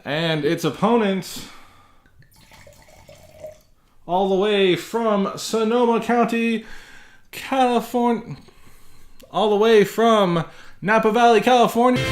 And its opponent, all the way from Sonoma County, California, all the way from Napa Valley, California.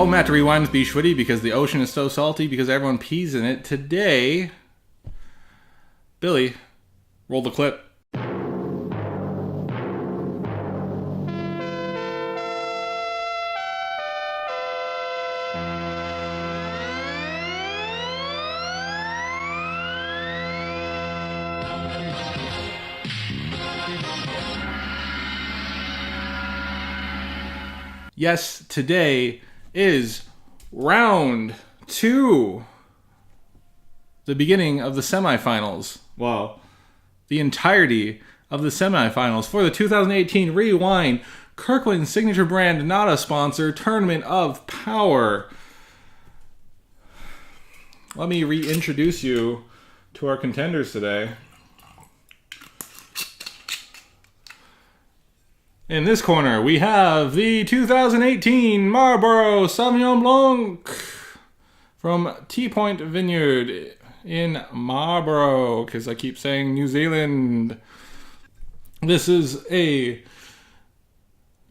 Oh, Matt, to rewind with Be Schwitty because the ocean is so salty because everyone pees in it. Today, Billy, roll the clip. Yes, today is round 2. The beginning of the semifinals. Well, the entirety of the semifinals for the 2018 Rewind Kirkland Signature Brand Nata Sponsor Tournament of Power. Let me reintroduce you to our contenders today. In this corner, we have the 2018 Marlborough Sauvignon Blanc from Tea Point Vineyard in Marlborough, because I keep saying New Zealand. This is a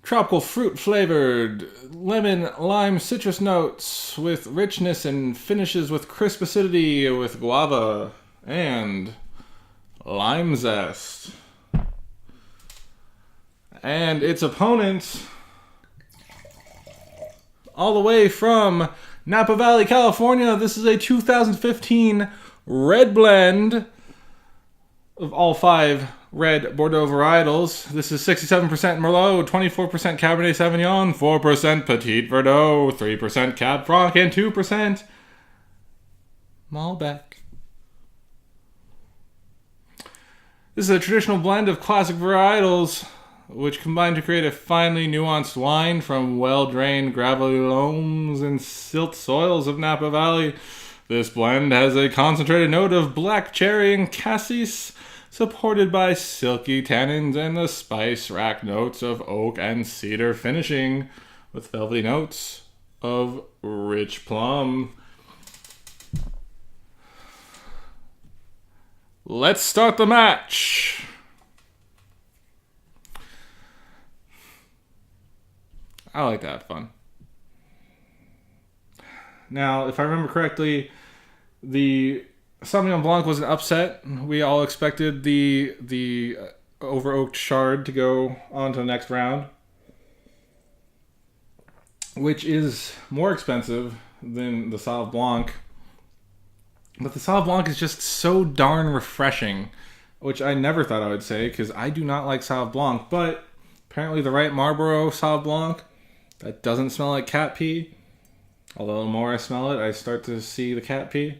tropical fruit flavored lemon, lime, citrus notes with richness and finishes with crisp acidity with guava and lime zest. And its opponent, all the way from Napa Valley, California, this is a 2015 red blend of all 5 red Bordeaux varietals. This is 67% Merlot, 24% Cabernet Sauvignon, 4% Petit Verdot, 3% Cab Franc, and 2% Malbec. This is a traditional blend of classic varietals which combine to create a finely nuanced wine from well-drained gravelly loams and silt soils of Napa Valley. This blend has a concentrated note of black cherry and cassis, supported by silky tannins and the spice rack notes of oak and cedar, finishing with velvety notes of rich plum. Let's start the match. I like to have fun. Now, if I remember correctly, the Sauvignon Blanc was an upset. We all expected the over-oaked Chard to go on to the next round, which is more expensive than the Sauv Blanc. But the Sauv Blanc is just so darn refreshing, which I never thought I would say, because I do not like Sauv Blanc. But apparently the right Marlborough Sauv Blanc that doesn't smell like cat pee. Although the more I smell it, I start to see the cat pee.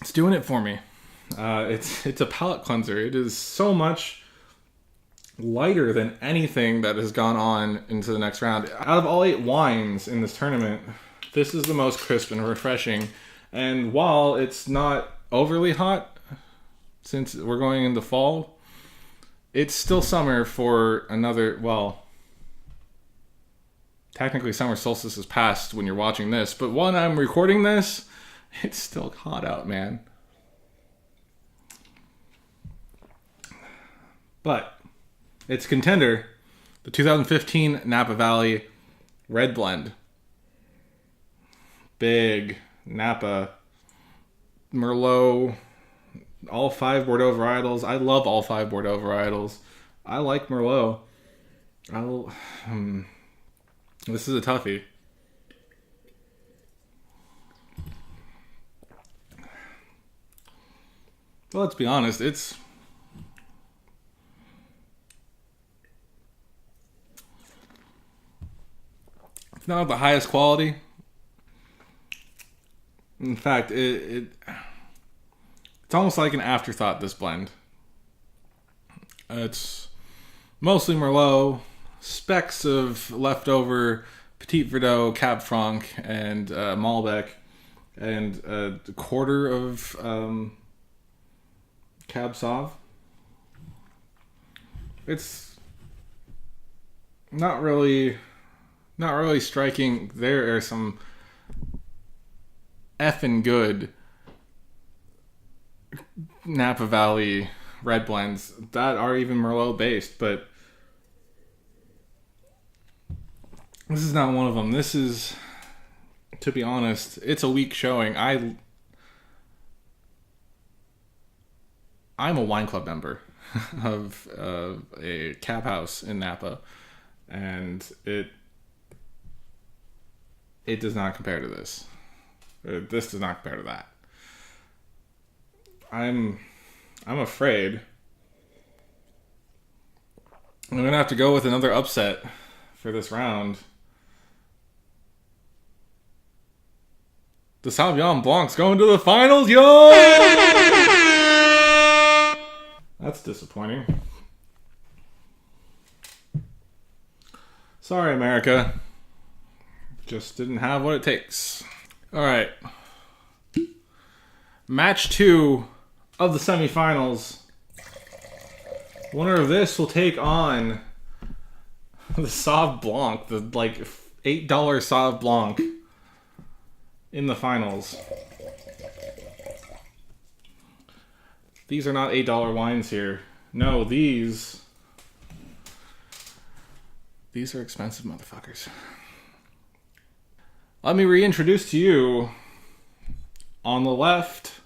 It's doing it for me. It's a palate cleanser. It is so much lighter than anything that has gone on into the next round. Out of all 8 wines in this tournament, this is the most crisp and refreshing. And while it's not overly hot, since we're going into fall, it's still summer for another, well, technically summer solstice is past when you're watching this, but when I'm recording this, it's still hot out, man. But it's contender, the 2015 Napa Valley Red Blend. Big Napa, Merlot, all 5 Bordeaux varietals. I love all 5 Bordeaux varietals. I like Merlot. This is a toughie. Well, let's be honest, it's not the highest quality. In fact, it's almost like an afterthought, this blend. It's mostly Merlot, specks of leftover Petit Verdot, Cab Franc, and Malbec, and a quarter of Cab Sauv. It's not really striking. There are some effing good Napa Valley red blends that are even Merlot based, but this is not one of them. This is, to be honest, it's a weak showing. I'm a wine club member of a cab house in Napa, and it does not compare to this. This does not compare to that. I'm afraid I'm gonna have to go with another upset for this round. The Sauvignon Blanc's going to the finals, yo! That's disappointing. Sorry, America. Just didn't have what it takes. All right. Match 2 of the semifinals. Winner of this will take on the Sauv Blanc, the $8 Sauv Blanc in the finals. These are not $8 wines here. No, these are expensive motherfuckers. Let me reintroduce to you, on the left,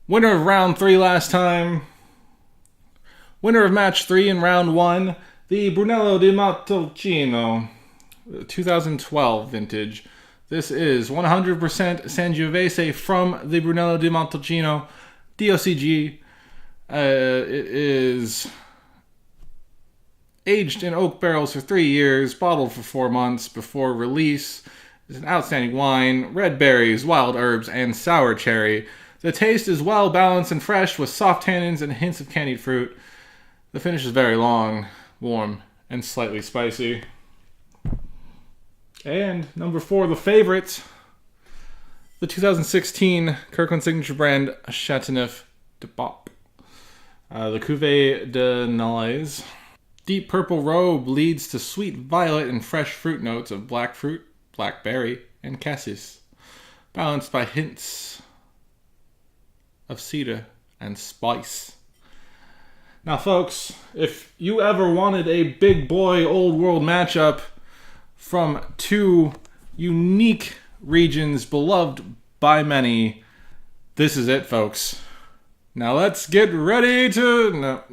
winner of round 3 last time, winner of match 3 in round 1, the Brunello di Montalcino, 2012 vintage. This is 100% Sangiovese from the Brunello di Montalcino DOCG. It is aged in oak barrels for 3 years, bottled for 4 months before release. It's an outstanding wine, red berries, wild herbs, and sour cherry. The taste is well balanced and fresh with soft tannins and hints of candied fruit. The finish is very long, warm, and slightly spicy. And number 4, the favorite, the 2016 Kirkland Signature Brand Chateauneuf de Pape. The Cuvee de Nalys. Deep purple robe leads to sweet violet and fresh fruit notes of black fruit, blackberry, and cassis, balanced by hints of cedar and spice. Now, folks, if you ever wanted a big boy old world matchup from 2 unique regions beloved by many, this is it, folks. Now let's get ready to... No,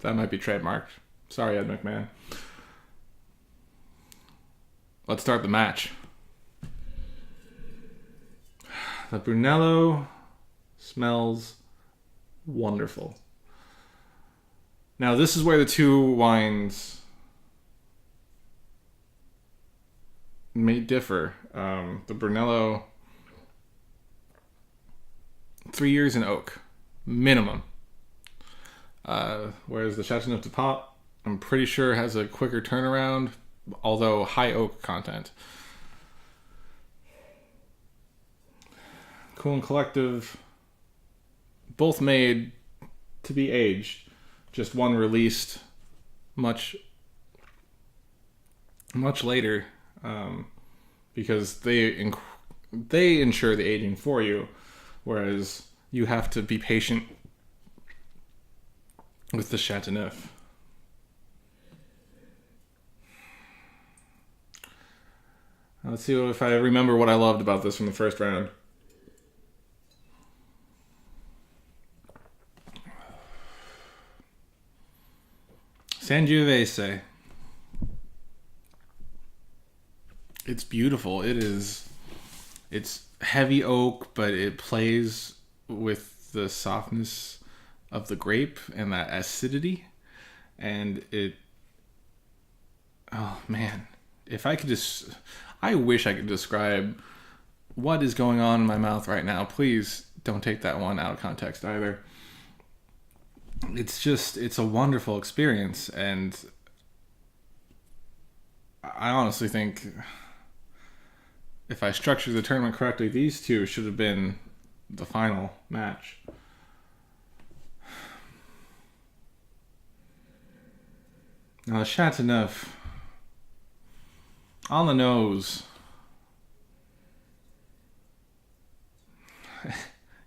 that might be trademarked. Sorry, Ed McMahon. Let's start the match. The Brunello smells wonderful. Now, this is where the 2 wines may differ. The Brunello, 3 years in oak, minimum. Whereas the Chateauneuf de Pape, I'm pretty sure has a quicker turnaround, although high oak content. Cool and Collective, both made to be aged. Just one released much later, because they ensure the aging for you, whereas you have to be patient with the Chateauneuf. Let's see if I remember what I loved about this from the first round. Sangiovese. It's beautiful. It's heavy oak, but it plays with the softness of the grape and that acidity. And oh man, I wish I could describe what is going on in my mouth right now. Please don't take that one out of context either. It's a wonderful experience, and I honestly think if I structured the tournament correctly, these two should have been the final match. Now, Chateauneuf, on the nose.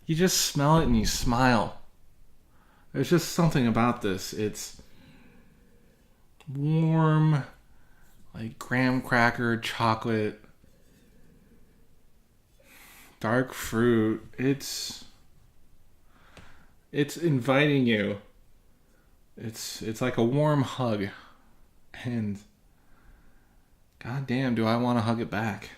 You just smell it and you smile. There's just something about this. It's warm, like graham cracker, chocolate, dark fruit. It's inviting you. It's like a warm hug. And goddamn, do I want to hug it back.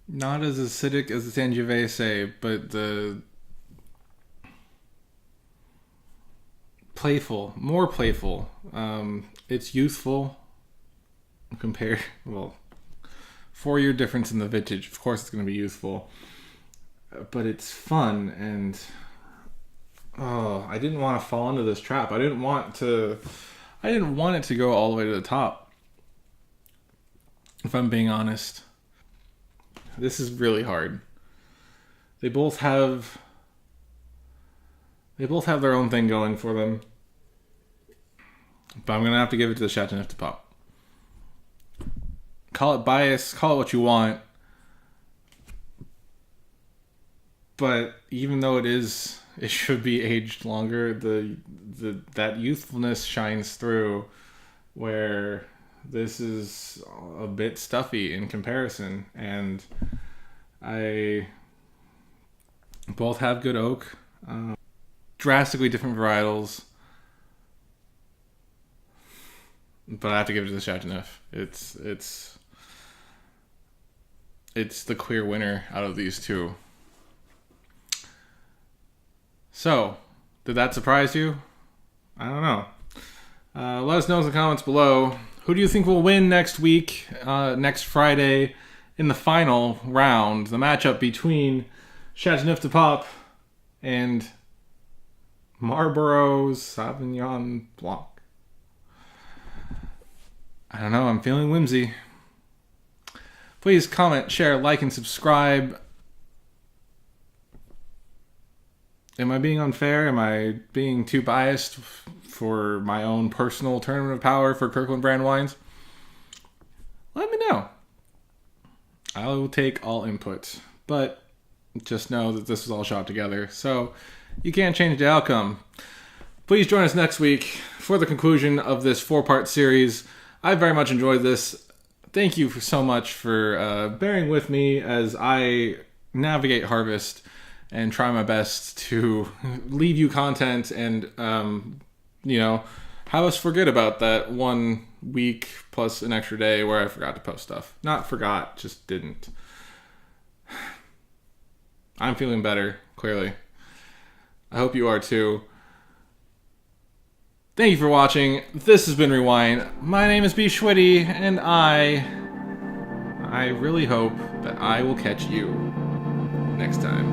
Not as acidic as the Sangiovese, but the more playful. It's youthful compared, 4-year difference in the vintage. Of course it's going to be youthful, but it's fun. And I didn't want to fall into this trap. I didn't want it to go all the way to the top. If I'm being honest, this is really hard. They both have their own thing going for them. But I'm going to have to give it to the Chateauneuf de Pape. Call it bias, call it what you want. But even though it should be aged longer, that youthfulness shines through, where this is a bit stuffy in comparison. And both have good oak. Drastically different varietals. But I have to give it to the Chateauneuf. It's the clear winner out of these two. So, did that surprise you? I don't know. Let us know in the comments below. Who do you think will win next week, next Friday, in the final round? The matchup between Chateauneuf de Pape and Marlborough Sauvignon Blanc. I don't know, I'm feeling whimsy. Please comment, share, like, and subscribe. Am I being unfair? Am I being too biased for my own personal tournament of power for Kirkland brand wines? Let me know. I will take all input. But just know that this was all shot together, so you can't change the outcome. Please join us next week for the conclusion of this 4-part series. I very much enjoyed this. Thank you so much for bearing with me as I navigate harvest and try my best to leave you content and, have us forget about that 1 week plus an extra day where I forgot to post stuff. Not forgot, just didn't. I'm feeling better, clearly. I hope you are too. Thank you for watching. This has been Rewind. My name is B. Schwitty, and I really hope that I will catch you next time.